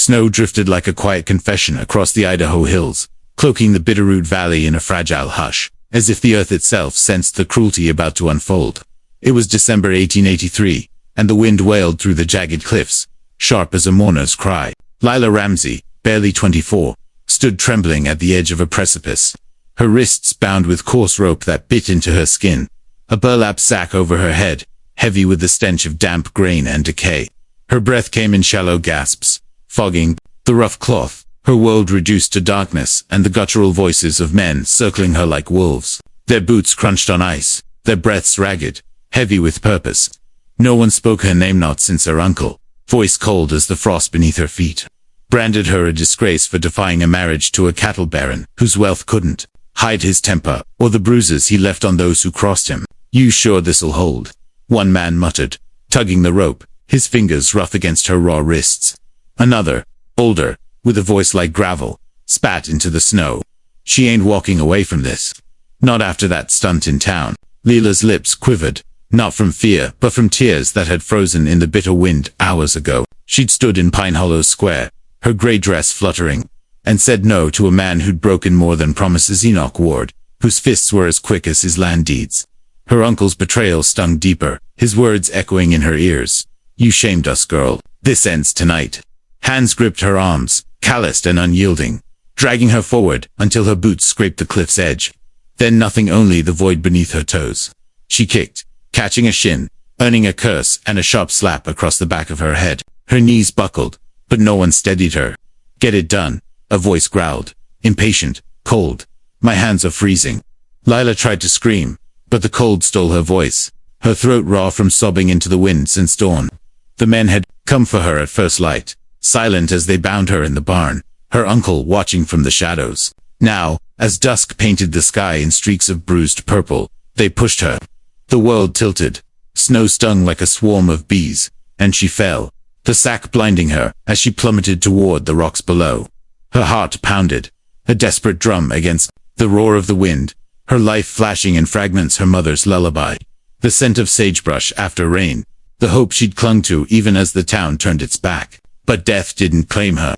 Snow drifted like a quiet confession across the Idaho hills, cloaking the Bitterroot Valley in a fragile hush, as if the earth itself sensed the cruelty about to unfold. It was December 1883, and the wind wailed through the jagged cliffs, sharp as a mourner's cry. Lila Ramsey, barely 24, stood trembling at the edge of a precipice, her wrists bound with coarse rope that bit into her skin, a burlap sack over her head, heavy with the stench of damp grain and decay. Her breath came in shallow gasps, fogging the rough cloth, her world reduced to darkness and the guttural voices of men circling her like wolves. Their boots crunched on ice, their breaths ragged, heavy with purpose. No one spoke her name, not since her uncle, voice cold as the frost beneath her feet, branded her a disgrace for defying a marriage to a cattle baron whose wealth couldn't hide his temper or the bruises he left on those who crossed him. "You sure this'll hold?" one man muttered, tugging the rope, his fingers rough against her raw wrists. Another, older, with a voice like gravel, spat into the snow. "She ain't walking away from this. Not after that stunt in town." Lila's lips quivered, not from fear, but from tears that had frozen in the bitter wind hours ago. She'd stood in Pine Hollow Square, her gray dress fluttering, and said no to a man who'd broken more than promises. Enoch Ward, whose fists were as quick as his land deeds. Her uncle's betrayal stung deeper, his words echoing in her ears. "You shamed us, girl. This ends tonight." Hands gripped her arms, calloused and unyielding, dragging her forward until her boots scraped the cliff's edge. Then nothing, only the void beneath her toes. She kicked, catching a shin, earning a curse and a sharp slap across the back of her head. Her knees buckled, but no one steadied her. "Get it done," a voice growled, impatient, cold. "My hands are freezing." Lila tried to scream, but the cold stole her voice, her throat raw from sobbing into the wind since dawn. The men had come for her at first light, silent as they bound her in the barn, her uncle watching from the shadows. Now, as dusk painted the sky in streaks of bruised purple, they pushed her. The world tilted. Snow stung like a swarm of bees, and she fell, the sack blinding her as she plummeted toward the rocks below. Her heart pounded, a desperate drum against the roar of the wind, her life flashing in fragments, her mother's lullaby, the scent of sagebrush after rain, the hope she'd clung to even as the town turned its back. But death didn't claim her.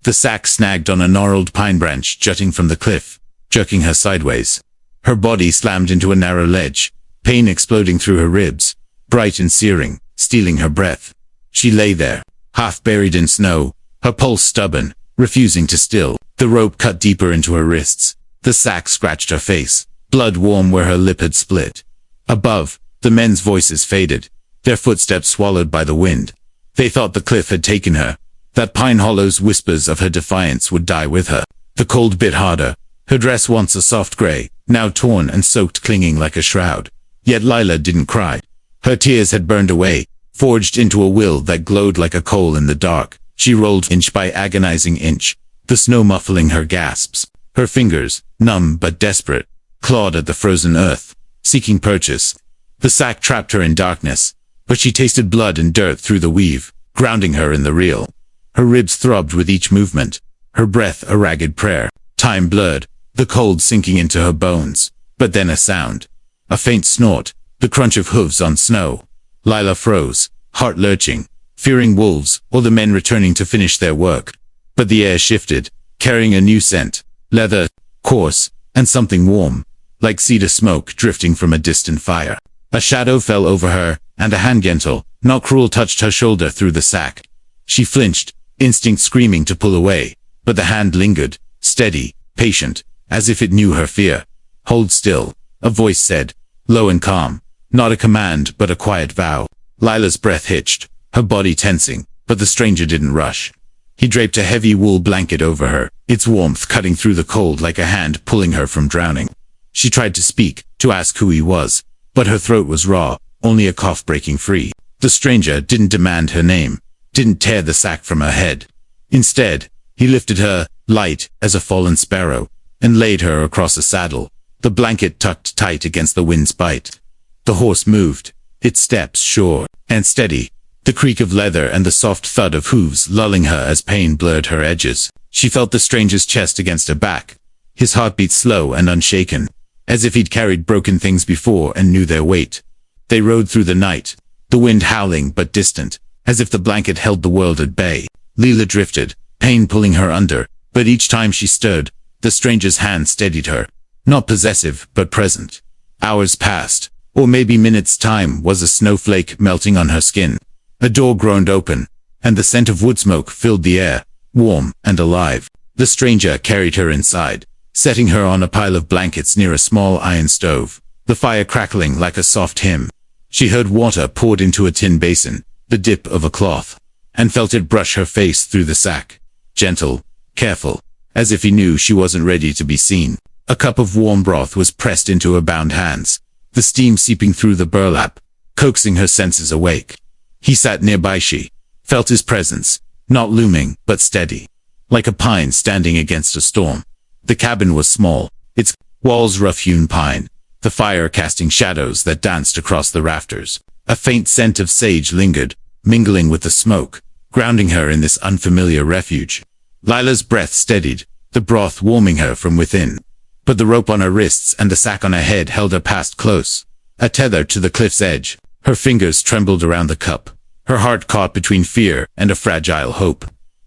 The sack snagged on a gnarled pine branch jutting from the cliff, jerking her sideways. Her body slammed into a narrow ledge, pain exploding through her ribs, bright and searing, stealing her breath. She lay there, half buried in snow, her pulse stubborn, refusing to still. The rope cut deeper into her wrists. The sack scratched her face, blood warm where her lip had split. Above, the men's voices faded, their footsteps swallowed by the wind. They thought the cliff had taken her, that Pine Hollow's whispers of her defiance would die with her. The cold bit harder, her dress once a soft gray, now torn and soaked, clinging like a shroud. Yet Lila didn't cry. Her tears had burned away, forged into a will that glowed like a coal in the dark. She rolled inch by agonizing inch, the snow muffling her gasps. Her fingers, numb but desperate, clawed at the frozen earth, seeking purchase. The sack trapped her in darkness, but she tasted blood and dirt through the weave, grounding her in the real. Her ribs throbbed with each movement, her breath a ragged prayer. Time blurred, the cold sinking into her bones. But then a sound. A faint snort, the crunch of hooves on snow. Lila froze, heart lurching, fearing wolves or the men returning to finish their work. But the air shifted, carrying a new scent, leather, coarse, and something warm, like cedar smoke drifting from a distant fire. A shadow fell over her, and a hand, gentle, not cruel, touched her shoulder through the sack. She flinched, instinct screaming to pull away, but the hand lingered, steady, patient, as if it knew her fear. "Hold still," a voice said, low and calm, not a command but a quiet vow. Lila's breath hitched, her body tensing, but the stranger didn't rush. He draped a heavy wool blanket over her, its warmth cutting through the cold like a hand pulling her from drowning. She tried to speak, to ask who he was, but her throat was raw, only a cough breaking free. The stranger didn't demand her name, didn't tear the sack from her head. Instead, he lifted her, light as a fallen sparrow, and laid her across a saddle, the blanket tucked tight against the wind's bite. The horse moved, its steps sure and steady, the creak of leather and the soft thud of hooves lulling her as pain blurred her edges. She felt the stranger's chest against her back, his heartbeat slow and unshaken, as if he'd carried broken things before and knew their weight. They rode through the night, the wind howling but distant, as if the blanket held the world at bay. Lila drifted, pain pulling her under, but each time she stirred, the stranger's hand steadied her. Not possessive, but present. Hours passed, or maybe minutes. Time was a snowflake melting on her skin. A door groaned open, and the scent of wood smoke filled the air, warm and alive. The stranger carried her inside, setting her on a pile of blankets near a small iron stove, the fire crackling like a soft hymn. She heard water poured into a tin basin, the dip of a cloth, and felt it brush her face through the sack. Gentle, careful, as if he knew she wasn't ready to be seen. A cup of warm broth was pressed into her bound hands, the steam seeping through the burlap, coaxing her senses awake. He sat nearby. She felt his presence, not looming, but steady, like a pine standing against a storm. The cabin was small, its walls rough-hewn pine, the fire casting shadows that danced across the rafters. A faint scent of sage lingered, mingling with the smoke, grounding her in this unfamiliar refuge. Lila's breath steadied, the broth warming her from within. But the rope on her wrists and the sack on her head held her past close, a tether to the cliff's edge. Her fingers trembled around the cup, her heart caught between fear and a fragile hope.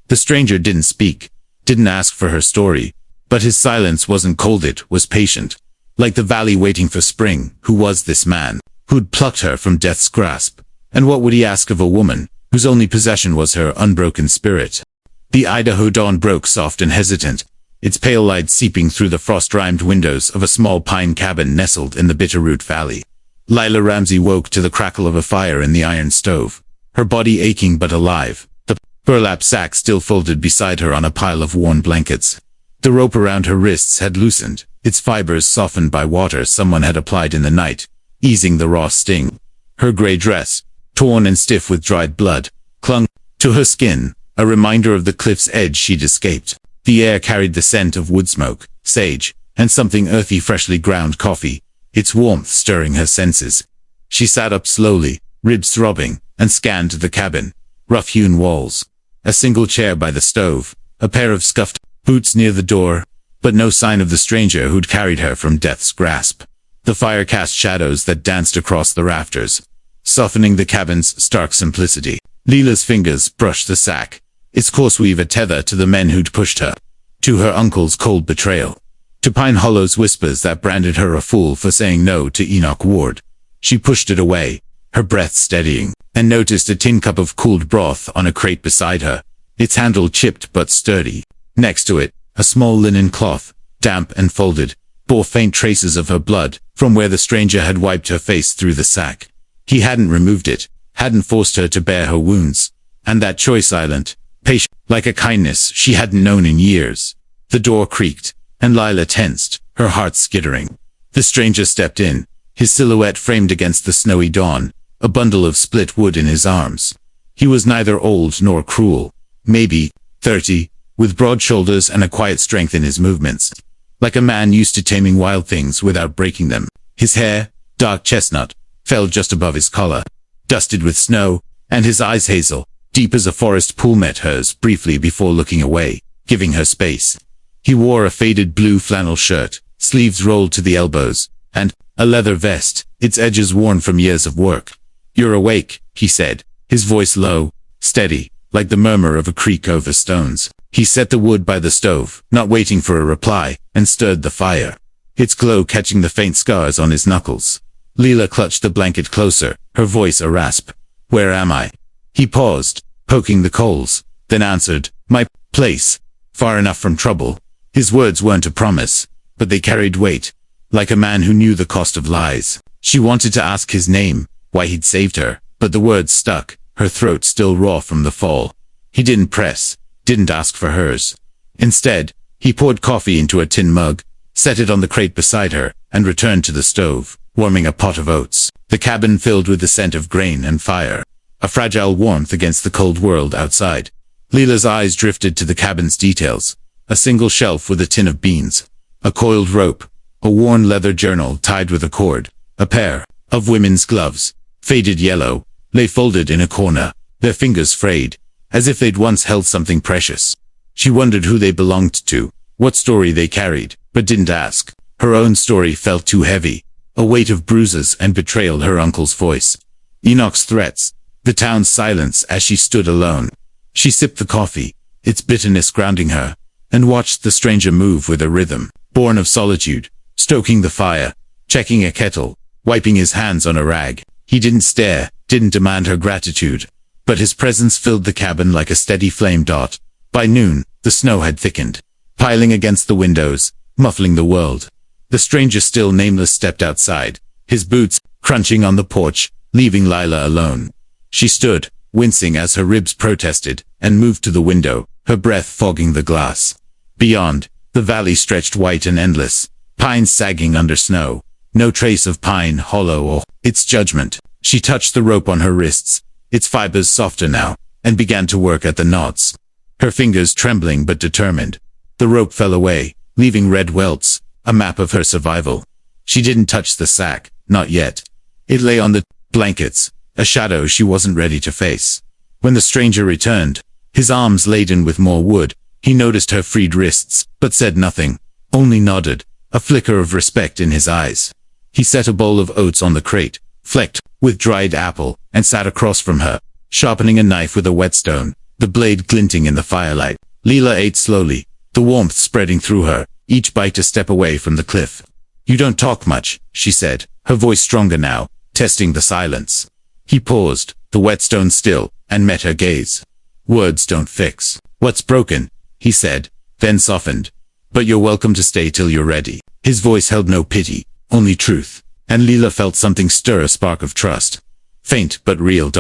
The stranger didn't speak, didn't ask for her story, but his silence wasn't cold, it was patient. Like the valley waiting for spring. Who was this man, who'd plucked her from death's grasp? And what would he ask of a woman, whose only possession was her unbroken spirit? The Idaho dawn broke soft and hesitant, its pale light seeping through the frost-rimed windows of a small pine cabin nestled in the Bitterroot Valley. Lila Ramsey woke to the crackle of a fire in the iron stove, her body aching but alive, the burlap sack still folded beside her on a pile of worn blankets. The rope around her wrists had loosened, its fibers softened by water someone had applied in the night, easing the raw sting. Her gray dress, torn and stiff with dried blood, clung to her skin, a reminder of the cliff's edge she'd escaped. The air carried the scent of wood smoke, sage, and something earthy, freshly ground coffee, its warmth stirring her senses. She sat up slowly, ribs throbbing, and scanned the cabin. Rough-hewn walls, a single chair by the stove, a pair of scuffed boots near the door, but no sign of the stranger who'd carried her from death's grasp. The fire cast shadows that danced across the rafters, softening the cabin's stark simplicity. Lila's fingers brushed the sack, its coarse weave a tether to the men who'd pushed her, to her uncle's cold betrayal, to Pine Hollow's whispers that branded her a fool for saying no to Enoch Ward. She pushed it away, her breath steadying, and noticed a tin cup of cooled broth on a crate beside her, its handle chipped but sturdy. Next to it, a small linen cloth, damp and folded, bore faint traces of her blood, from where the stranger had wiped her face through the sack. He hadn't removed it, hadn't forced her to bear her wounds, and that choice silent, patient, like a kindness she hadn't known in years. The door creaked, and Lila tensed, her heart skittering. The stranger stepped in, his silhouette framed against the snowy dawn, a bundle of split wood in his arms. He was neither old nor cruel, maybe 30, with broad shoulders and a quiet strength in his movements, like a man used to taming wild things without breaking them. His hair, dark chestnut, fell just above his collar, dusted with snow, and his eyes hazel, deep as a forest pool, met hers briefly before looking away, giving her space. He wore a faded blue flannel shirt, sleeves rolled to the elbows, and a leather vest, its edges worn from years of work. "You're awake," he said, his voice low, steady, like the murmur of a creek over stones. He set the wood by the stove, not waiting for a reply, and stirred the fire, its glow catching the faint scars on his knuckles. Lila clutched the blanket closer, her voice a rasp. "Where am I?" He paused, poking the coals, then answered, "My place. Far enough from trouble." His words weren't a promise, but they carried weight, like a man who knew the cost of lies. She wanted to ask his name, why he'd saved her, but the words stuck, her throat still raw from the fall. He didn't press, didn't ask for hers. Instead, he poured coffee into a tin mug, set it on the crate beside her, and returned to the stove, warming a pot of oats. The cabin filled with the scent of grain and fire, a fragile warmth against the cold world outside. Lila's eyes drifted to the cabin's details, a single shelf with a tin of beans, a coiled rope, a worn leather journal tied with a cord, a pair of women's gloves, faded yellow, lay folded in a corner, their fingers frayed, as if they'd once held something precious. She wondered who they belonged to, what story they carried, but didn't ask. Her own story felt too heavy, a weight of bruises and betrayal, her uncle's voice, Enoch's threats, the town's silence as she stood alone. She sipped the coffee, its bitterness grounding her, and watched the stranger move with a rhythm, born of solitude, stoking the fire, checking a kettle, wiping his hands on a rag. He didn't stare, didn't demand her gratitude, but his presence filled the cabin like a steady flame dot. By noon, the snow had thickened, piling against the windows, muffling the world. The stranger, still nameless, stepped outside, his boots crunching on the porch, leaving Lila alone. She stood, wincing as her ribs protested, and moved to the window, her breath fogging the glass. Beyond, the valley stretched white and endless, pines sagging under snow. No trace of pine hollow or its judgment. She touched the rope on her wrists, its fibers softer now, and began to work at the knots. Her fingers trembling but determined. The rope fell away, leaving red welts, a map of her survival. She didn't touch the sack, not yet. It lay on the blankets, a shadow she wasn't ready to face. When the stranger returned, his arms laden with more wood, he noticed her freed wrists, but said nothing, only nodded, a flicker of respect in his eyes. He set a bowl of oats on the crate, flecked with dried apple, and sat across from her, sharpening a knife with a whetstone, the blade glinting in the firelight. Lila ate slowly, the warmth spreading through her, each bite a step away from the cliff. "You don't talk much," she said, her voice stronger now, testing the silence. He paused, the whetstone still, and met her gaze. "Words don't fix what's broken," he said, then softened. "But you're welcome to stay till you're ready." His voice held no pity, only truth, and Lila felt something stir, a spark of trust. Faint but real.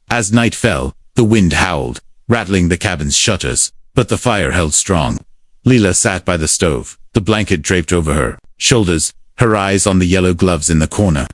As night fell, the wind howled, rattling the cabin's shutters, but the fire held strong. Lila sat by the stove, the blanket draped over her shoulders, her eyes on the yellow gloves in the corner.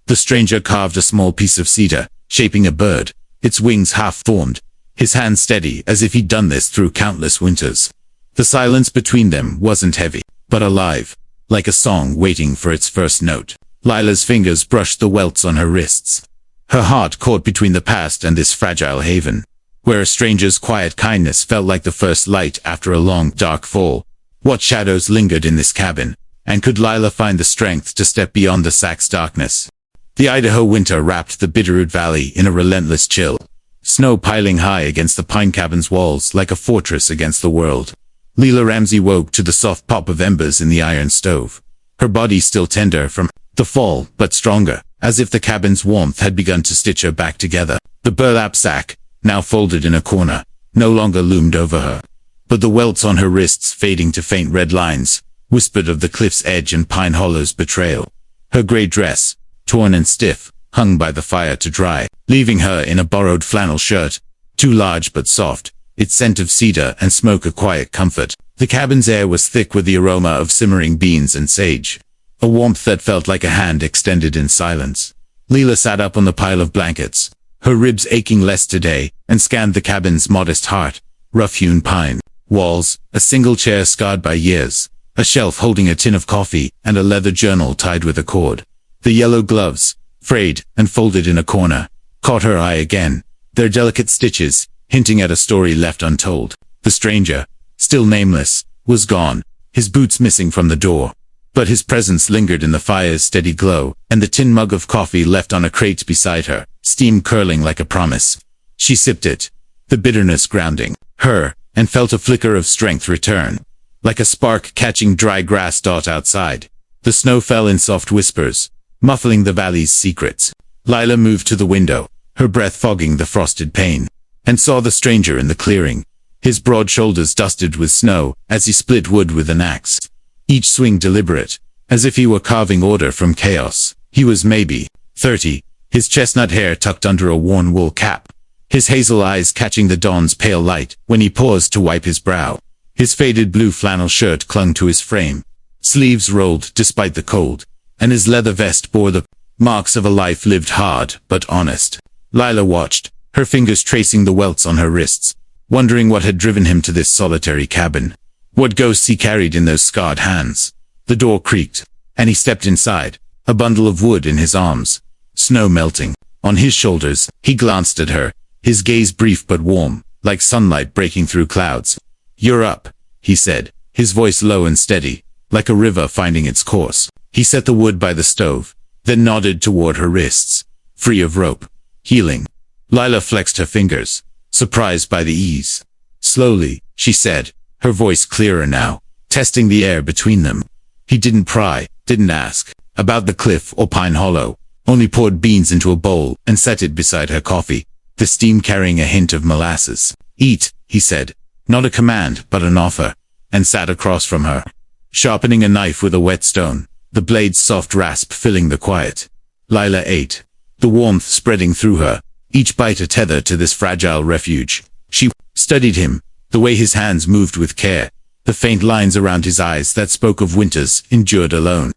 The stranger carved a small piece of cedar, shaping a bird, its wings half-formed, his hand steady as if he'd done this through countless winters. The silence between them wasn't heavy, but alive, like a song waiting for its first note. Lila's fingers brushed the welts on her wrists. Her heart caught between the past and this fragile haven, where a stranger's quiet kindness felt like the first light after a long, dark fall. What shadows lingered in this cabin, and could Lila find the strength to step beyond the sack's darkness? The Idaho winter wrapped the Bitterroot Valley in a relentless chill, snow piling high against the pine cabin's walls like a fortress against the world. Lila Ramsey woke to the soft pop of embers in the iron stove, her body still tender from the fall, but stronger, as if the cabin's warmth had begun to stitch her back together. The burlap sack, now folded in a corner, no longer loomed over her, but the welts on her wrists, fading to faint red lines, whispered of the cliff's edge and Pine Hollow's betrayal. Her grey dress, torn and stiff, hung by the fire to dry, leaving her in a borrowed flannel shirt, too large but soft, its scent of cedar and smoke a quiet comfort. The cabin's air was thick with the aroma of simmering beans and sage, a warmth that felt like a hand extended in silence. Lila sat up on the pile of blankets, her ribs aching less today, and scanned the cabin's modest heart, rough-hewn pine walls, a single chair scarred by years, a shelf holding a tin of coffee, and a leather journal tied with a cord. The yellow gloves, frayed and folded in a corner, caught her eye again, their delicate stitches hinting at a story left untold. The stranger, still nameless, was gone, his boots missing from the door, but his presence lingered in the fire's steady glow, and the tin mug of coffee left on a crate beside her, steam curling like a promise. She sipped it, the bitterness grounding her, and felt a flicker of strength return, like a spark catching dry grass outside. The snow fell in soft whispers, muffling the valley's secrets. Lila moved to the window, her breath fogging the frosted pane, and saw the stranger in the clearing, his broad shoulders dusted with snow as he split wood with an axe, each swing deliberate, as if he were carving order from chaos. He was maybe 30, his chestnut hair tucked under a worn wool cap, his hazel eyes catching the dawn's pale light when he paused to wipe his brow. His faded blue flannel shirt clung to his frame, sleeves rolled despite the cold, and his leather vest bore the marks of a life lived hard but honest. Lila watched, her fingers tracing the welts on her wrists, wondering what had driven him to this solitary cabin, what ghosts he carried in those scarred hands. The door creaked, and he stepped inside, a bundle of wood in his arms, snow melting on his shoulders. He glanced at her, his gaze brief but warm, like sunlight breaking through clouds. "You're up," he said, his voice low and steady, like a river finding its course. He set the wood by the stove, then nodded toward her wrists, free of rope. "Healing." Lila flexed her fingers, surprised by the ease. Slowly, she said, her voice clearer now, testing the air between them. He didn't pry, didn't ask about the cliff or Pine Hollow, only poured beans into a bowl and set it beside her coffee, the steam carrying a hint of molasses. Eat, he said, not a command, but an offer, and sat across from her, sharpening a knife with a whetstone, the blade's soft rasp filling the quiet. Lila ate, the warmth spreading through her, each bite a tether to this fragile refuge. She studied him, the way his hands moved with care, the faint lines around his eyes that spoke of winters endured alone.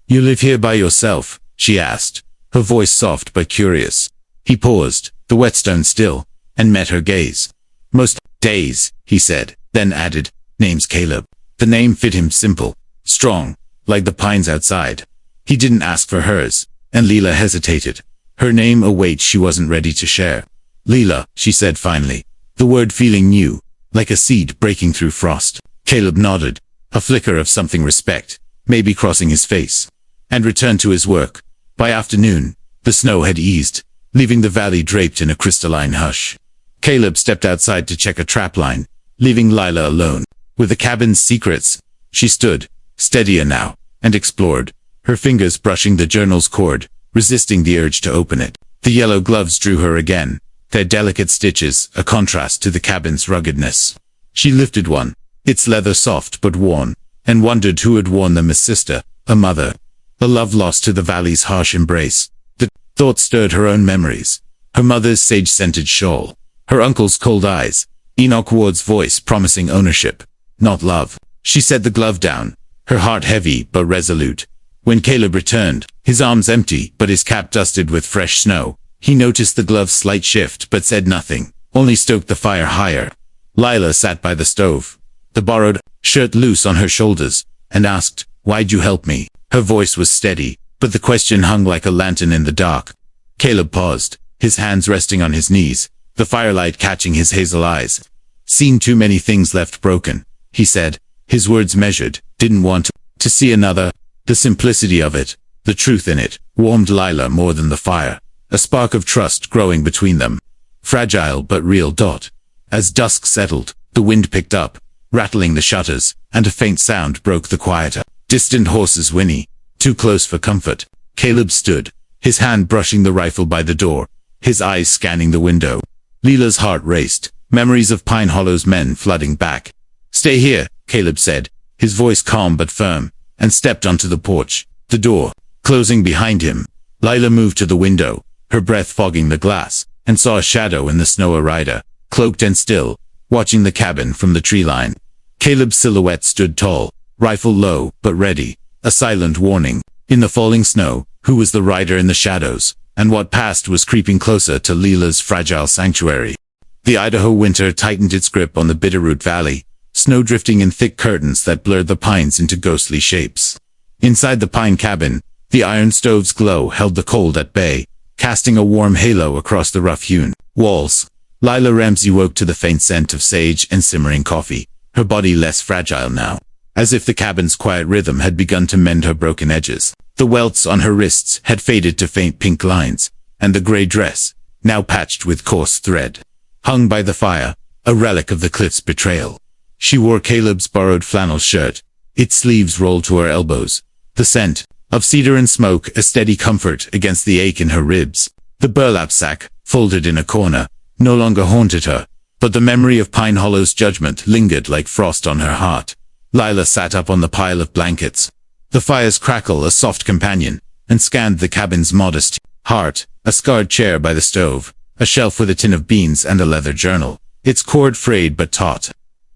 You live here by yourself? She asked, her voice soft but curious. He paused, the whetstone still, and met her gaze. Most days, he said, then added, name's Caleb. The name fit him, simple, strong, like the pines outside. He didn't ask for hers, and Lila hesitated, her name a weight she wasn't ready to share. Lila, she said finally, the word feeling new, like a seed breaking through frost. Caleb nodded, a flicker of something respect, maybe crossing his face, and returned to his work. By afternoon, the snow had eased, leaving the valley draped in a crystalline hush. Caleb stepped outside to check a trapline, leaving Lila alone. With the cabin's secrets, she stood, steadier now, and explored, her fingers brushing the journal's cord, resisting the urge to open it. The yellow gloves drew her again, their delicate stitches a contrast to the cabin's ruggedness. She lifted one, its leather soft but worn, and wondered who had worn them, a sister, a mother, a love lost to the valley's harsh embrace. The thought stirred her own memories, her mother's sage-scented shawl, her uncle's cold eyes, Enoch Ward's voice promising ownership, not love. She set the glove down, her heart heavy but resolute. When Caleb returned, his arms empty but his cap dusted with fresh snow, he noticed the glove's slight shift but said nothing, only stoked the fire higher. Lila sat by the stove, the borrowed shirt loose on her shoulders, and asked, "Why'd you help me?" Her voice was steady, but the question hung like a lantern in the dark. Caleb paused, his hands resting on his knees, the firelight catching his hazel eyes. "Seen too many things left broken," he said, his words measured, "didn't want to see another." The simplicity of it, the truth in it, warmed Lila more than the fire, a spark of trust growing between them. Fragile but real. As dusk settled, the wind picked up, rattling the shutters, and a faint sound broke the quieter. Distant horses whinny, too close for comfort. Caleb stood, his hand brushing the rifle by the door, his eyes scanning the window. Lila's heart raced, memories of Pine Hollow's men flooding back. "Stay here," Caleb said, his voice calm but firm, and stepped onto the porch, the door closing behind him. Lila moved to the window, her breath fogging the glass, and saw a shadow in the snow, a rider, cloaked and still, watching the cabin from the tree line. Caleb's silhouette stood tall, rifle low but ready, a silent warning. In the falling snow, who was the rider in the shadows, and what past was creeping closer to Lila's fragile sanctuary? The Idaho winter tightened its grip on the Bitterroot Valley, snow drifting in thick curtains that blurred the pines into ghostly shapes. Inside the pine cabin, the iron stove's glow held the cold at bay, casting a warm halo across the rough-hewn walls. Lila Ramsey woke to the faint scent of sage and simmering coffee, her body less fragile now, as if the cabin's quiet rhythm had begun to mend her broken edges. The welts on her wrists had faded to faint pink lines, and the gray dress, now patched with coarse thread, hung by the fire, a relic of the cliff's betrayal. She wore Caleb's borrowed flannel shirt, its sleeves rolled to her elbows, the scent of cedar and smoke a steady comfort against the ache in her ribs. The burlap sack, folded in a corner, no longer haunted her, but the memory of Pine Hollow's judgment lingered like frost on her heart. Lila sat up on the pile of blankets, the fire's crackle a soft companion, and scanned the cabin's modest heart, a scarred chair by the stove, a shelf with a tin of beans and a leather journal, its cord frayed but taut.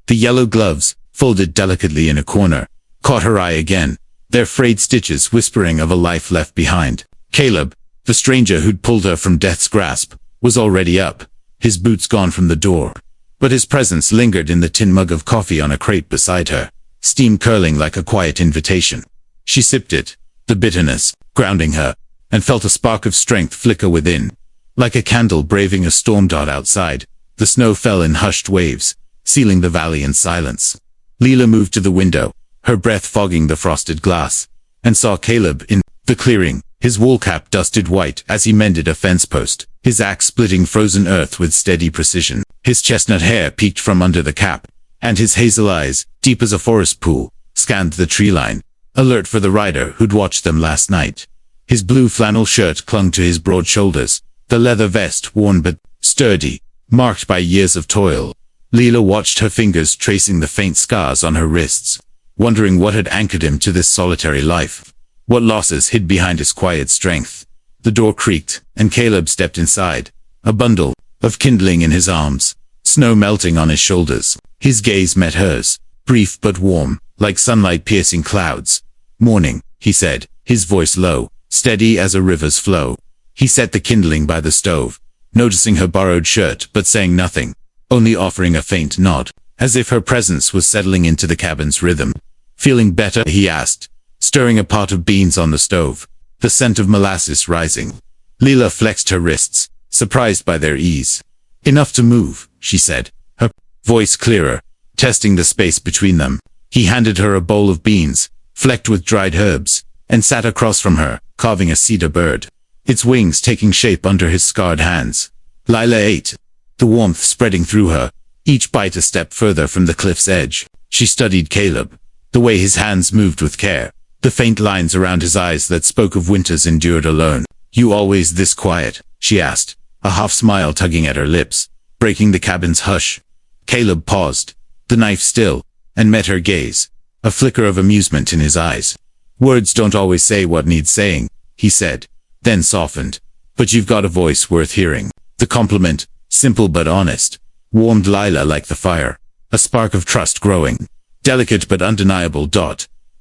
The yellow gloves, folded delicately in a corner, caught her eye again, their frayed stitches whispering of a life left behind. Caleb, the stranger who'd pulled her from death's grasp, was already up, his boots gone from the door. But his presence lingered in the tin mug of coffee on a crate beside her, steam curling like a quiet invitation. She sipped it, the bitterness grounding her, and felt a spark of strength flicker within. Like a candle braving a storm outside, the snow fell in hushed waves, sealing the valley in silence. Lila moved to the window, her breath fogging the frosted glass, and saw Caleb in the clearing, his wool cap dusted white as he mended a fence post, his axe splitting frozen earth with steady precision. His chestnut hair peeked from under the cap, and his hazel eyes, deep as a forest pool, scanned the tree line, alert for the rider who'd watched them last night. His blue flannel shirt clung to his broad shoulders, the leather vest worn but sturdy, marked by years of toil. Leela watched her fingers tracing the faint scars on her wrists, wondering what had anchored him to this solitary life. What losses hid behind his quiet strength. The door creaked, and Caleb stepped inside, a bundle of kindling in his arms, snow melting on his shoulders. His gaze met hers, brief but warm, like sunlight piercing clouds. "Morning," he said, his voice low, steady as a river's flow. He set the kindling by the stove, noticing her borrowed shirt but saying nothing, only offering a faint nod, as if her presence was settling into the cabin's rhythm. "Feeling better?" he asked, stirring a pot of beans on the stove, the scent of molasses rising. Leela flexed her wrists, surprised by their ease. "Enough to move," she said, her voice clearer, testing the space between them. He handed her a bowl of beans, flecked with dried herbs, and sat across from her, carving a cedar bird, its wings taking shape under his scarred hands. Leila ate, the warmth spreading through her, each bite a step further from the cliff's edge. She studied Caleb, the way his hands moved with care, the faint lines around his eyes that spoke of winters endured alone. "You always this quiet?" she asked, a half smile tugging at her lips, breaking the cabin's hush. Caleb paused, the knife still, and met her gaze, a flicker of amusement in his eyes. "Words don't always say what needs saying," he said, then softened. "But you've got a voice worth hearing." The compliment, simple but honest, warmed Leila like the fire, a spark of trust growing, delicate but undeniable.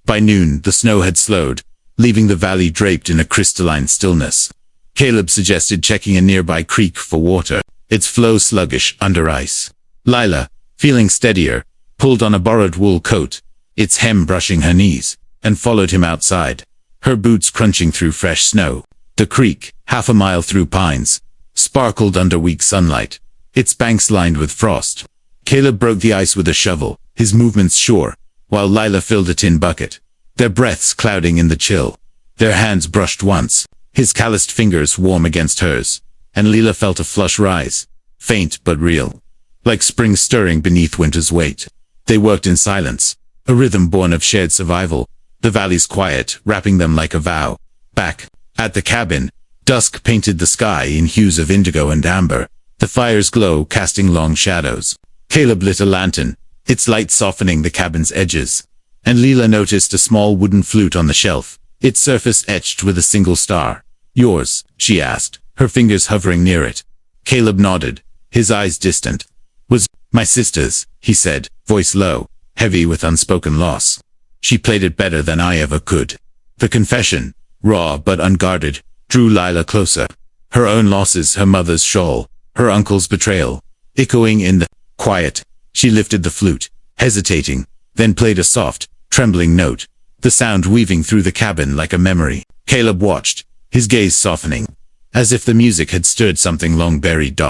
By noon, the snow had slowed, leaving the valley draped in a crystalline stillness. Caleb suggested checking a nearby creek for water, its flow sluggish under ice. Leila, feeling steadier, pulled on a borrowed wool coat, its hem brushing her knees, and followed him outside, her boots crunching through fresh snow. The creek, half a mile through pines, sparkled under weak sunlight, its banks lined with frost. Caleb broke the ice with a shovel, his movements sure, while Leila filled a tin bucket, their breaths clouding in the chill. Their hands brushed once, his calloused fingers warm against hers, and Leila felt a flush rise, faint but real, like spring stirring beneath winter's weight. They worked in silence, a rhythm born of shared survival, the valley's quiet wrapping them like a vow. Back at the cabin, dusk painted the sky in hues of indigo and amber, the fire's glow casting long shadows. Caleb lit a lantern, its light softening the cabin's edges, and Leila noticed a small wooden flute on the shelf, its surface etched with a single star. "Yours?" she asked, her fingers hovering near it. Caleb nodded, his eyes distant. "Was my sister's," he said, voice low, heavy with unspoken loss. "She played it better than I ever could." The confession, raw but unguarded, drew Leila closer. Her own losses, her mother's shawl, her uncle's betrayal, echoing in the quiet. She lifted the flute, hesitating, then played a soft, trembling note, the sound weaving through the cabin like a memory. Caleb watched, his gaze softening, as if the music had stirred something long buried.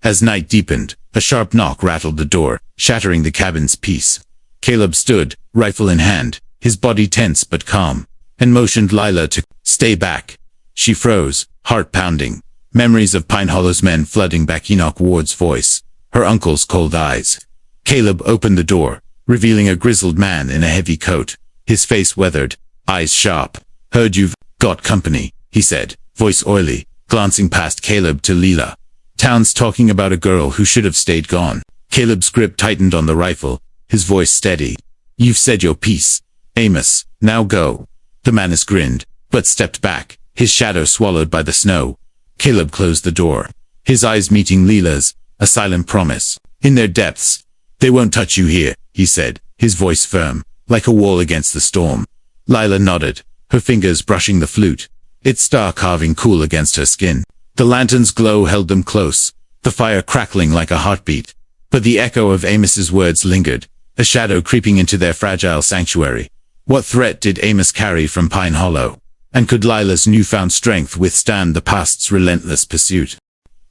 As night deepened, a sharp knock rattled the door, shattering the cabin's peace. Caleb stood, rifle in hand, his body tense but calm, and motioned Leila to stay back. She froze, heart pounding, memories of Pine Hollow's men flooding back. Enoch Ward's voice, her uncle's cold eyes. Caleb opened the door, revealing a grizzled man in a heavy coat, his face weathered, eyes sharp. "Heard you've got company," he said, voice oily, glancing past Caleb to Leila. "Town's talking about a girl who should have stayed gone." Caleb's grip tightened on the rifle, his voice steady. "You've said your piece, Amos, now go." The Manus grinned, but stepped back, his shadow swallowed by the snow. Caleb closed the door, his eyes meeting Leila's, a silent promise. In their depths, "They won't touch you here," he said, his voice firm, like a wall against the storm. Leila nodded, her fingers brushing the flute, its star carving cool against her skin. The lantern's glow held them close, the fire crackling like a heartbeat. But the echo of Amos's words lingered, a shadow creeping into their fragile sanctuary. What threat did Amos carry from Pine Hollow? And could Leila's newfound strength withstand the past's relentless pursuit?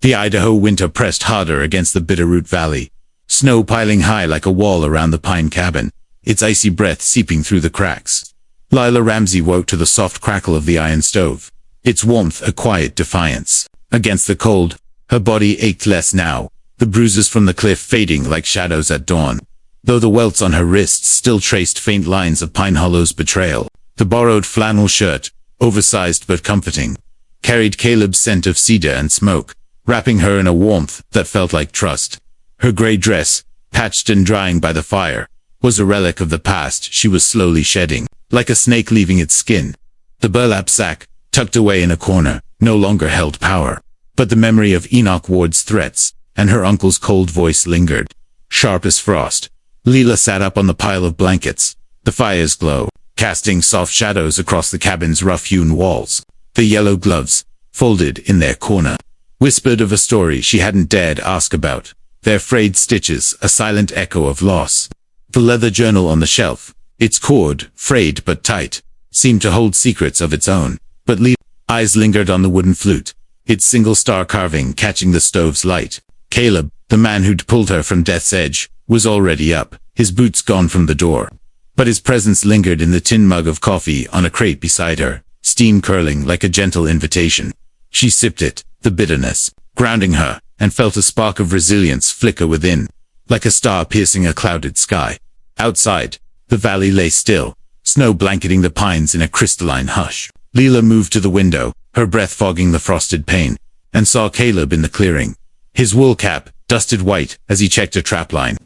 The Idaho winter pressed harder against the Bitterroot Valley, snow piling high like a wall around the pine cabin, its icy breath seeping through the cracks. Leila Ramsey woke to the soft crackle of the iron stove, its warmth a quiet defiance. Against the cold, her body ached less now, the bruises from the cliff fading like shadows at dawn. though the welts on her wrists still traced faint lines of Pine Hollow's betrayal. The borrowed flannel shirt, oversized but comforting, carried Caleb's scent of cedar and smoke, wrapping her in a warmth that felt like trust. Her gray dress, patched and drying by the fire, was a relic of the past she was slowly shedding, like a snake leaving its skin. The burlap sack, tucked away in a corner, no longer held power. But the memory of Enoch Ward's threats and her uncle's cold voice lingered, sharp as frost. Leela sat up on the pile of blankets, the fire's glow, casting soft shadows across the cabin's rough-hewn walls. The yellow gloves, folded in their corner, whispered of a story she hadn't dared ask about, their frayed stitches a silent echo of loss. The leather journal on the shelf, its cord, frayed but tight, seemed to hold secrets of its own. But Leela's eyes lingered on the wooden flute, its single star carving catching the stove's light. Caleb, the man who'd pulled her from death's edge, was already up, his boots gone from the door. But his presence lingered in the tin mug of coffee on a crate beside her, steam curling like a gentle invitation. She sipped it, the bitterness grounding her, and felt a spark of resilience flicker within, like a star piercing a clouded sky. Outside, the valley lay still, snow blanketing the pines in a crystalline hush. Leela moved to the window, her breath fogging the frosted pane, and saw Caleb in the clearing. His wool cap, dusted white as he checked a trapline.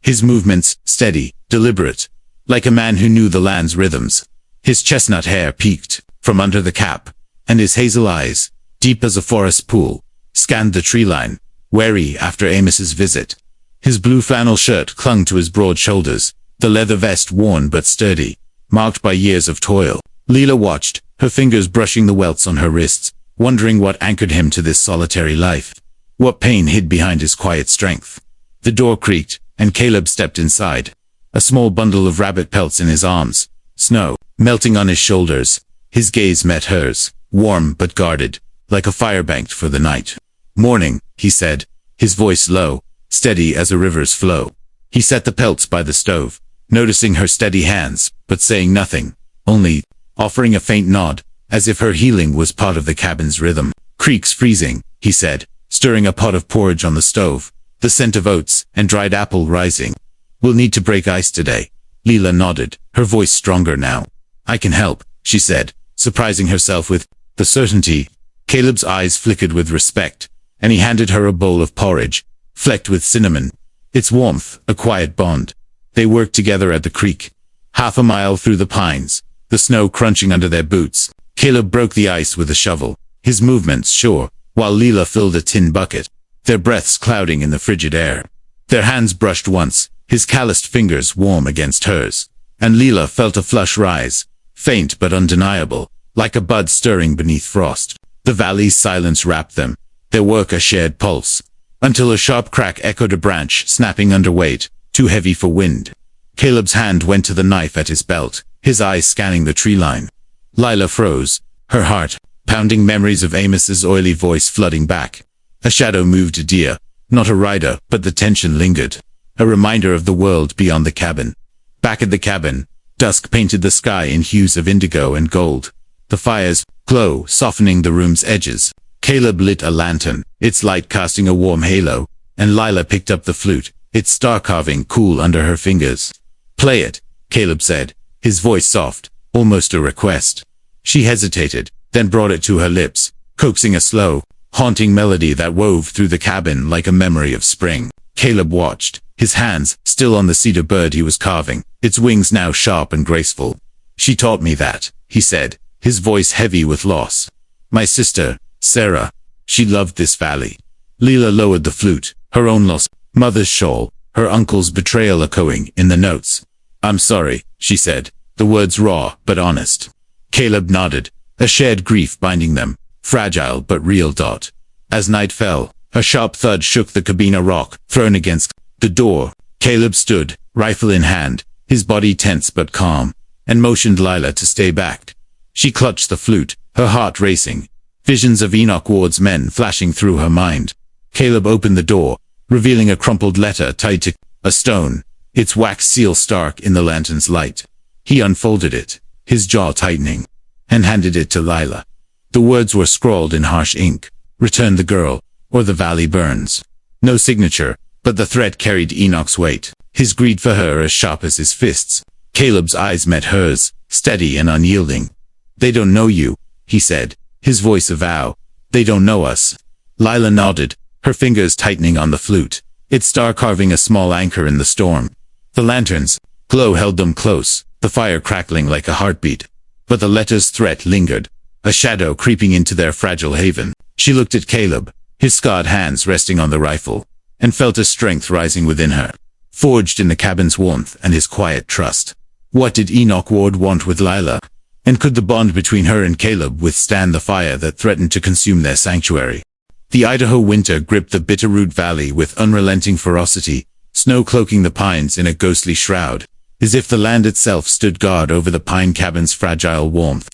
His movements, steady, deliberate, like a man who knew the land's rhythms. His chestnut hair peeked from under the cap, and his hazel eyes, deep as a forest pool, scanned the tree line, wary after Amos's visit. His blue flannel shirt clung to his broad shoulders, the leather vest worn but sturdy, marked by years of toil. Leela watched, her fingers brushing the welts on her wrists, wondering what anchored him to this solitary life. What pain hid behind his quiet strength. The door creaked, and Caleb stepped inside, a small bundle of rabbit pelts in his arms, snow melting on his shoulders. His gaze met hers, warm but guarded, like a fire banked for the night. "Morning," he said, his voice low, steady as a river's flow. He set the pelts by the stove, noticing her steady hands, but saying nothing, only offering a faint nod, as if her healing was part of the cabin's rhythm. "Creek's freezing," he said, stirring a pot of porridge on the stove, the scent of oats and dried apple rising. "We'll need to break ice today." Leela nodded, her voice stronger now. "I can help," she said, surprising herself with the certainty. Caleb's eyes flickered with respect, and he handed her a bowl of porridge, flecked with cinnamon. Its warmth, a quiet bond. They worked together at the creek, half a mile through the pines, the snow crunching under their boots. Caleb broke the ice with a shovel, his movements sure, while Leela filled a tin bucket, their breaths clouding in the frigid air. Their hands brushed once, his calloused fingers warm against hers, and Leela felt a flush rise, faint but undeniable, like a bud stirring beneath frost. The valley's silence wrapped them, their work a shared pulse, until a sharp crack echoed, a branch snapping under weight, too heavy for wind. Caleb's hand went to the knife at his belt, his eyes scanning the tree line. Lila froze, her heart pounding, memories of Amos's oily voice flooding back. A shadow moved a deer, not a rider, but the tension lingered, a reminder of the world beyond the cabin. Back at the cabin, dusk painted the sky in hues of indigo and gold, the fire's glow softening the room's edges. Caleb lit a lantern, its light casting a warm halo, and Lila picked up the flute, its star carving cool under her fingers. "Play it," Caleb said, his voice soft, almost a request. She hesitated, then brought it to her lips, coaxing a slow, haunting melody that wove through the cabin like a memory of spring. Caleb watched, his hands still on the cedar bird he was carving, its wings now sharp and graceful. "She taught me that," he said, his voice heavy with loss. "My sister, Sarah. She loved this valley." Leela lowered the flute, her own loss, mother's shawl, her uncle's betrayal echoing in the notes. "I'm sorry," she said, the words raw but honest. Caleb nodded, a shared grief binding them, fragile but real. As night fell, a sharp thud shook the cabina rock, thrown against the door. Caleb stood, rifle in hand, his body tense but calm, and motioned Lila to stay back. She clutched the flute, her heart racing, visions of Enoch Ward's men flashing through her mind. Caleb opened the door, revealing a crumpled letter tied to a stone, its wax seal stark in the lantern's light. He unfolded it, his jaw tightening, and handed it to Lila. The words were scrawled in harsh ink: "Return the girl, or the valley burns." No signature, but the threat carried Enoch's weight. his greed for her as sharp as his fists. Caleb's eyes met hers, steady and unyielding. "They don't know you," he said, his voice a vow. "They don't know us." Lila nodded, her fingers tightening on the flute, its star carving a small anchor in the storm. The lantern's glow held them close, the fire crackling like a heartbeat. But the letter's threat lingered, a shadow creeping into their fragile haven. She looked at Caleb, his scarred hands resting on the rifle, and felt a strength rising within her, forged in the cabin's warmth and his quiet trust. What did Enoch Ward want with Lila? And could the bond between her and Caleb withstand the fire that threatened to consume their sanctuary? The Idaho winter gripped the Bitterroot Valley with unrelenting ferocity, snow cloaking the pines in a ghostly shroud, as if the land itself stood guard over the pine cabin's fragile warmth.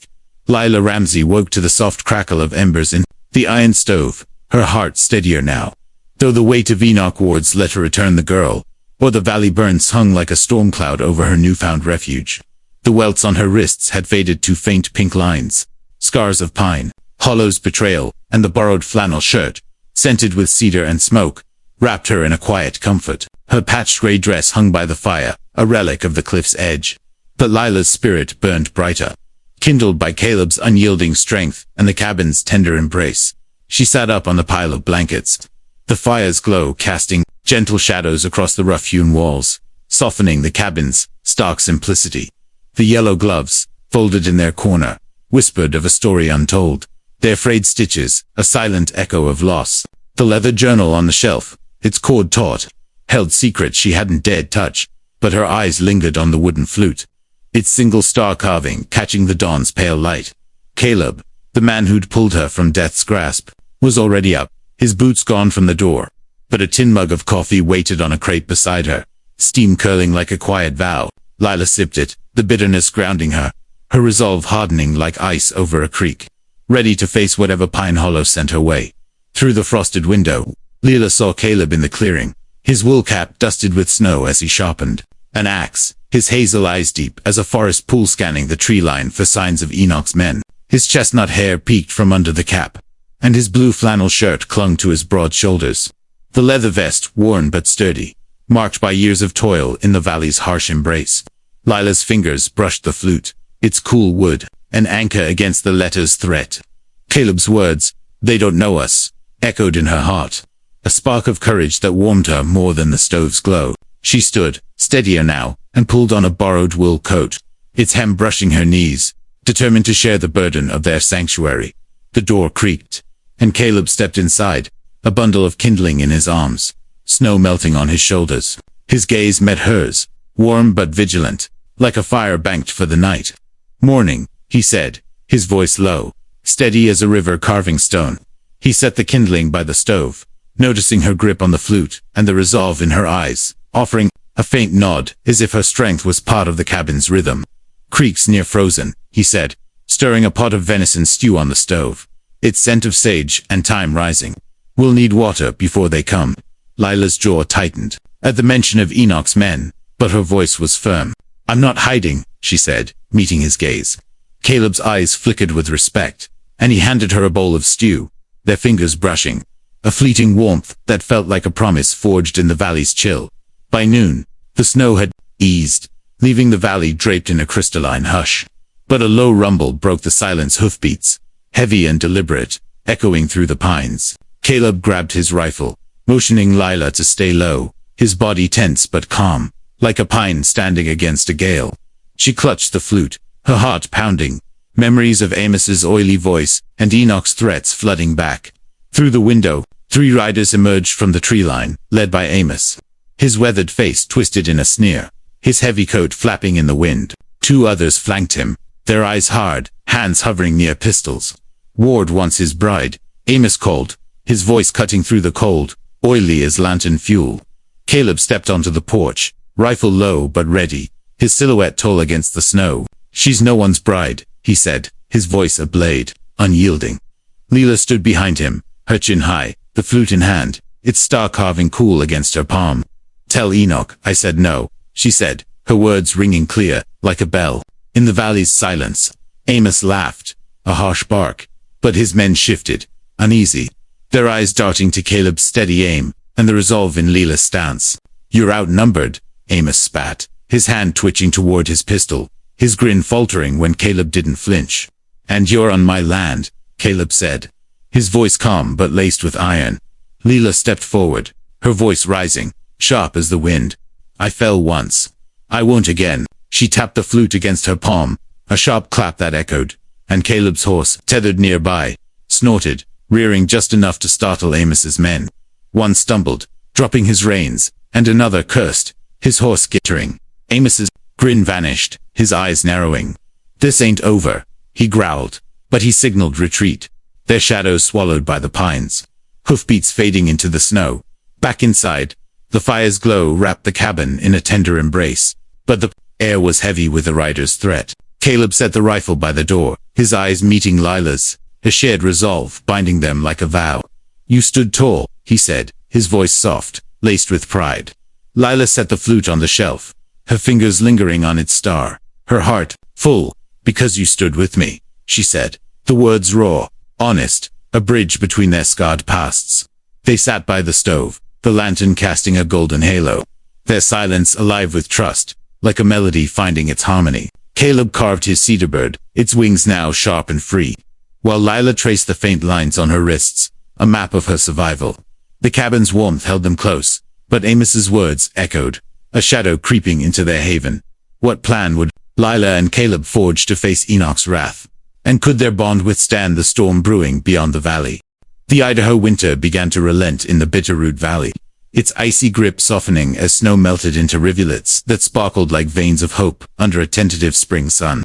Lila Ramsey woke to the soft crackle of embers in the iron stove, her heart steadier now. Though the weight of Enoch Ward's letter returned the girl, or the valley burns hung like a storm cloud over her newfound refuge. The welts on her wrists had faded to faint pink lines, scars of pine, Hollow's betrayal, and the borrowed flannel shirt, scented with cedar and smoke, wrapped her in a quiet comfort. Her patched gray dress hung by the fire, a relic of the cliff's edge. But Lila's spirit burned brighter, kindled by Caleb's unyielding strength and the cabin's tender embrace. She sat up on the pile of blankets, the fire's glow casting gentle shadows across the rough-hewn walls, softening the cabin's stark simplicity. The yellow gloves, folded in their corner, whispered of a story untold, their frayed stitches, a silent echo of loss. The leather journal on the shelf, its cord taut, held secrets she hadn't dared touch, but her eyes lingered on the wooden flute, its single star carving catching the dawn's pale light. Caleb, the man who'd pulled her from death's grasp, was already up, his boots gone from the door, but a tin mug of coffee waited on a crate beside her, steam curling like a quiet vow. Lila sipped it, the bitterness grounding her, her resolve hardening like ice over a creek, ready to face whatever Pine Hollow sent her way. Through the frosted window, Lila saw Caleb in the clearing, his wool cap dusted with snow as he sharpened an axe, his hazel eyes deep as a forest pool scanning the tree line for signs of Enoch's men. His chestnut hair peeked from under the cap, and his blue flannel shirt clung to his broad shoulders. The leather vest, worn but sturdy, marked by years of toil in the valley's harsh embrace. Lila's fingers brushed the flute, its cool wood, an anchor against the letter's threat. Caleb's words, "They don't know us," echoed in her heart, a spark of courage that warmed her more than the stove's glow. She stood, steadier now, and pulled on a borrowed wool coat, its hem brushing her knees, determined to share the burden of their sanctuary. The door creaked, and Caleb stepped inside, a bundle of kindling in his arms, snow melting on his shoulders. His gaze met hers, warm but vigilant, like a fire banked for the night. "Morning," he said, his voice low, steady as a river carving stone. He set the kindling by the stove, noticing her grip on the flute and the resolve in her eyes, offering a faint nod as if her strength was part of the cabin's rhythm. "Creek's near frozen," he said, stirring a pot of venison stew on the stove, its scent of sage and thyme rising. "We'll need water before they come." Lila's jaw tightened at the mention of Enoch's men, but her voice was firm. "I'm not hiding," she said, meeting his gaze. Caleb's eyes flickered with respect, and he handed her a bowl of stew, their fingers brushing, a fleeting warmth that felt like a promise forged in the valley's chill. By noon, the snow had eased, leaving the valley draped in a crystalline hush. But a low rumble broke the silence. Hoofbeats, heavy and deliberate, echoing through the pines. Caleb grabbed his rifle, motioning Lila to stay low, his body tense but calm, like a pine standing against a gale. She clutched the flute, her heart pounding, memories of Amos's oily voice and Enoch's threats flooding back. Through the window, 3 riders emerged from the tree line, led by Amos, his weathered face twisted in a sneer, his heavy coat flapping in the wind. 2 others flanked him, their eyes hard, hands hovering near pistols. "Ward wants his bride," Amos called, his voice cutting through the cold, oily as lantern fuel. Caleb stepped onto the porch, rifle low but ready, his silhouette tall against the snow. "She's no one's bride," he said, his voice a blade, unyielding. Lila stood behind him, her chin high, the flute in hand, its star carving cool against her palm. "Tell Enoch I said no," she said, her words ringing clear, like a bell. In the valley's silence, Amos laughed, a harsh bark, but his men shifted, uneasy, their eyes darting to Caleb's steady aim, and the resolve in Lila's stance. "You're outnumbered," Amos spat, his hand twitching toward his pistol, his grin faltering when Caleb didn't flinch. "And you're on my land," Caleb said, his voice calm but laced with iron. Leela stepped forward, her voice rising, sharp as the wind. "I fell once. I won't again." She tapped the flute against her palm, a sharp clap that echoed, and Caleb's horse, tethered nearby, snorted, rearing just enough to startle Amos's men. One stumbled, dropping his reins, and another cursed, his horse skittering. Amos's grin vanished, his eyes narrowing. "This ain't over," he growled, but he signaled retreat, their shadows swallowed by the pines. Hoofbeats fading into the snow. Back inside, the fire's glow wrapped the cabin in a tender embrace, but the air was heavy with the rider's threat. Caleb set the rifle by the door, his eyes meeting Lila's, a shared resolve binding them like a vow. "You stood tall," he said, his voice soft, laced with pride. Lila set the flute on the shelf, her fingers lingering on its star, her heart full. "Because you stood with me," she said, the words raw, honest, a bridge between their scarred pasts. They sat by the stove, the lantern casting a golden halo, their silence alive with trust, like a melody finding its harmony. Caleb carved his cedar bird, its wings now sharp and free, while Lila traced the faint lines on her wrists, a map of her survival. The cabin's warmth held them close, but Amos's words echoed, a shadow creeping into their haven. What plan would Lila and Caleb forge to face Enoch's wrath? And could their bond withstand the storm brewing beyond the valley? The Idaho winter began to relent in the Bitterroot Valley, its icy grip softening as snow melted into rivulets that sparkled like veins of hope under a tentative spring sun.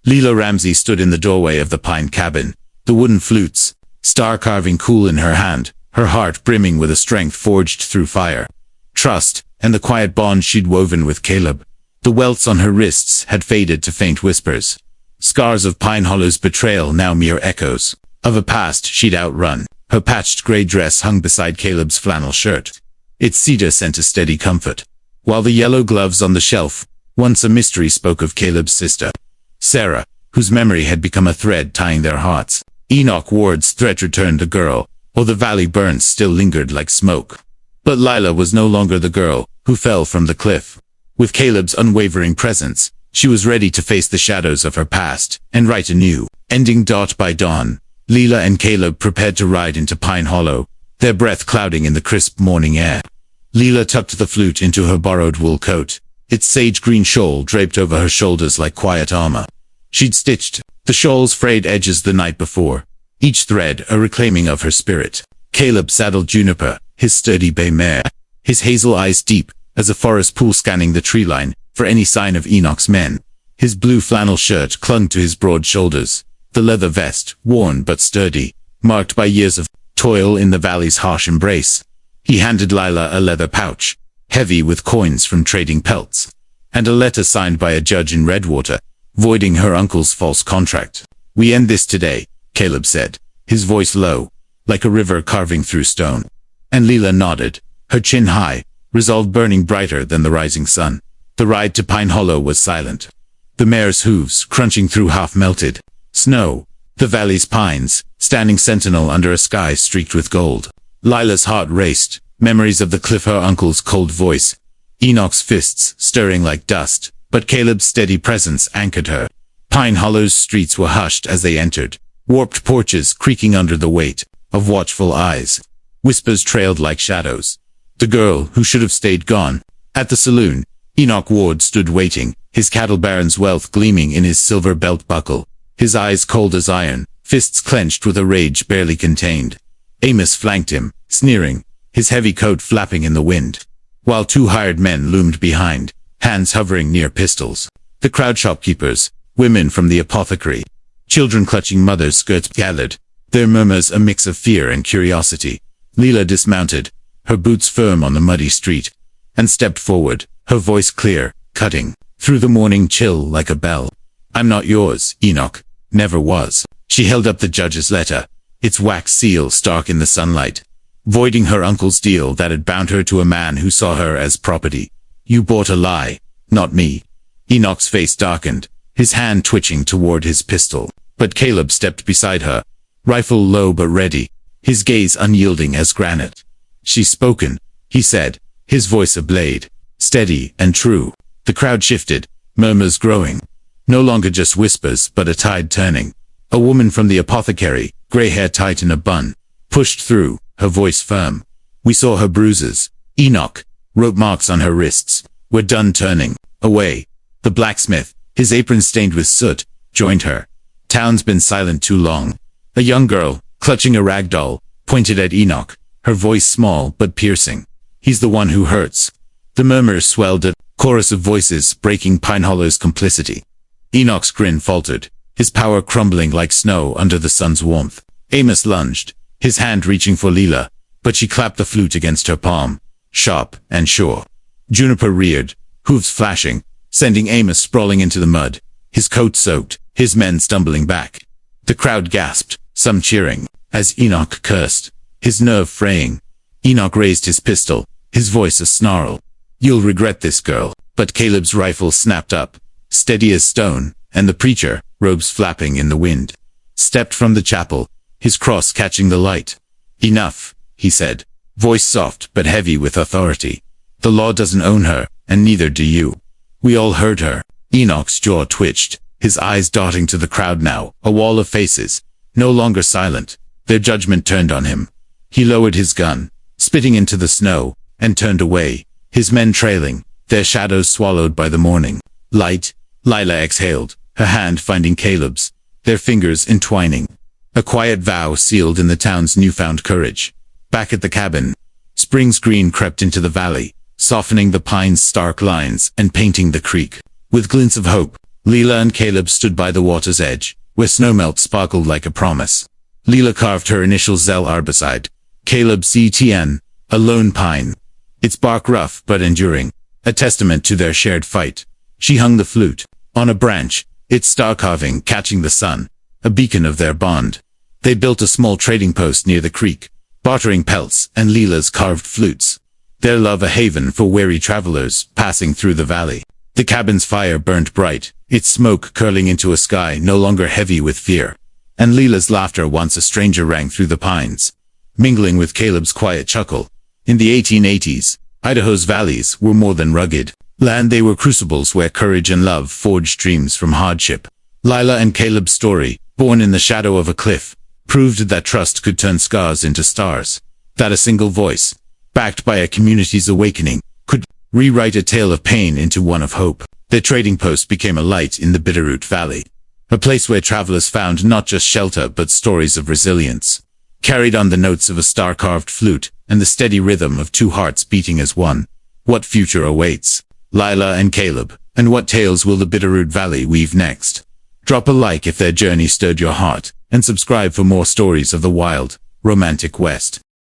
Leela Ramsey stood in the doorway of the pine cabin, the wooden flutes, star carving cool in her hand, her heart brimming with a strength forged through fire, trust, and the quiet bond she'd woven with Caleb. The welts on her wrists had faded to faint whispers, scars of Pine Hollow's betrayal now mere echoes of a past she'd outrun. Her patched gray dress hung beside Caleb's flannel shirt. Its cedar sent a steady comfort, while the yellow gloves on the shelf, once a mystery, spoke of Caleb's sister, Sarah, whose memory had become a thread tying their hearts. Enoch Ward's threat returned the girl, or the valley burns still lingered like smoke. But Lila was no longer the girl who fell from the cliff. With Caleb's unwavering presence, she was ready to face the shadows of her past and write anew. Ending dot by dawn, Leela and Caleb prepared to ride into Pine Hollow, their breath clouding in the crisp morning air. Leela tucked the flute into her borrowed wool coat, its sage-green shawl draped over her shoulders like quiet armor. She'd stitched the shawl's frayed edges the night before, each thread a reclaiming of her spirit. Caleb saddled Juniper, his sturdy bay mare, his hazel eyes deep as a forest pool scanning the tree line for any sign of Enoch's men. His blue flannel shirt clung to his broad shoulders, the leather vest, worn but sturdy, marked by years of toil in the valley's harsh embrace. He handed Lila a leather pouch, heavy with coins from trading pelts, and a letter signed by a judge in Redwater, voiding her uncle's false contract. "We end this today," Caleb said, his voice low, like a river carving through stone. And Leela nodded, her chin high, resolve burning brighter than the rising sun. The ride to Pine Hollow was silent, the mare's hooves crunching through half-melted snow, the valley's pines standing sentinel under a sky streaked with gold. Lila's heart raced, memories of the cliff, her uncle's cold voice, Enoch's fists stirring like dust, but Caleb's steady presence anchored her. Pine Hollow's streets were hushed as they entered, warped porches creaking under the weight of watchful eyes. Whispers trailed like shadows. The girl who should have stayed gone. At the saloon, Enoch Ward stood waiting, his cattle baron's wealth gleaming in his silver belt buckle, his eyes cold as iron, fists clenched with a rage barely contained. Amos flanked him, sneering, his heavy coat flapping in the wind, while two hired men loomed behind, hands hovering near pistols. The crowd shopkeepers, women from the apothecary, children clutching mothers' skirts gathered, their murmurs a mix of fear and curiosity. Leela dismounted, her boots firm on the muddy street, and stepped forward, her voice clear, cutting through the morning chill like a bell. "I'm not yours, Enoch. Never was." She held up the judge's letter, its wax seal stark in the sunlight, voiding her uncle's deal that had bound her to a man who saw her as property. "You bought a lie, not me." Enoch's face darkened, his hand twitching toward his pistol, but Caleb stepped beside her, rifle low but ready, his gaze unyielding as granite. "She's spoken," he said, his voice a blade. steady and true. The crowd shifted, murmurs growing. No longer just whispers, but a tide turning. A woman from the apothecary, grey hair tight in a bun, pushed through, her voice firm. We saw her bruises. Enoch, rope marks on her wrists. We're done turning. Away. The blacksmith, his apron stained with soot, joined her. Town's been silent too long. A young girl, clutching a rag doll, pointed at Enoch, her voice small but piercing. He's the one who hurts. The murmurs swelled, a chorus of voices breaking Pine Hollow's complicity. Enoch's grin faltered, his power crumbling like snow under the sun's warmth. Amos lunged, his hand reaching for Leela, but she clapped the flute against her palm, sharp and sure. Juniper reared, hooves flashing, sending Amos sprawling into the mud, his coat soaked, his men stumbling back. The crowd gasped, some cheering, as Enoch cursed, his nerve fraying. Enoch raised his pistol, his voice a snarl. You'll regret this, girl. But Caleb's rifle snapped up, steady as stone, and the preacher, robes flapping in the wind, stepped from the chapel, his cross catching the light. Enough, he said, voice soft but heavy with authority. The law doesn't own her, and neither do you. We all heard her. Enoch's jaw twitched, his eyes darting to the crowd now, a wall of faces, no longer silent. Their judgment turned on him. He lowered his gun, spitting into the snow, and turned away, his men trailing, their shadows swallowed by the morning light. Lila exhaled, her hand finding Caleb's, their fingers entwining. A quiet vow sealed in the town's newfound courage. Back at the cabin, spring's green crept into the valley, softening the pine's stark lines and painting the creek. With glints of hope, Leela and Caleb stood by the water's edge, where snowmelt sparkled like a promise. Leela carved her initials ZLR beside Caleb CTN, a lone pine, its bark rough but enduring, a testament to their shared fight. She hung the flute on a branch, its star carving catching the sun, a beacon of their bond. They built a small trading post near the creek, bartering pelts and Leela's carved flutes, their love a haven for weary travelers passing through the valley. The cabin's fire burned bright, its smoke curling into a sky no longer heavy with fear. And Leela's laughter once a stranger rang through the pines, mingling with Caleb's quiet chuckle. In the 1880s, Idaho's valleys were more than rugged land, they were crucibles where courage and love forged dreams from hardship. Lila and Caleb's story, born in the shadow of a cliff, proved that trust could turn scars into stars, that a single voice, backed by a community's awakening, could rewrite a tale of pain into one of hope. Their trading post became a light in the Bitterroot Valley, a place where travelers found not just shelter but stories of resilience, carried on the notes of a star-carved flute and the steady rhythm of two hearts beating as one. What future awaits Lila and Caleb, and what tales will the Bitterroot Valley weave next? Drop a like if their journey stirred your heart, and subscribe for more stories of the wild, romantic West.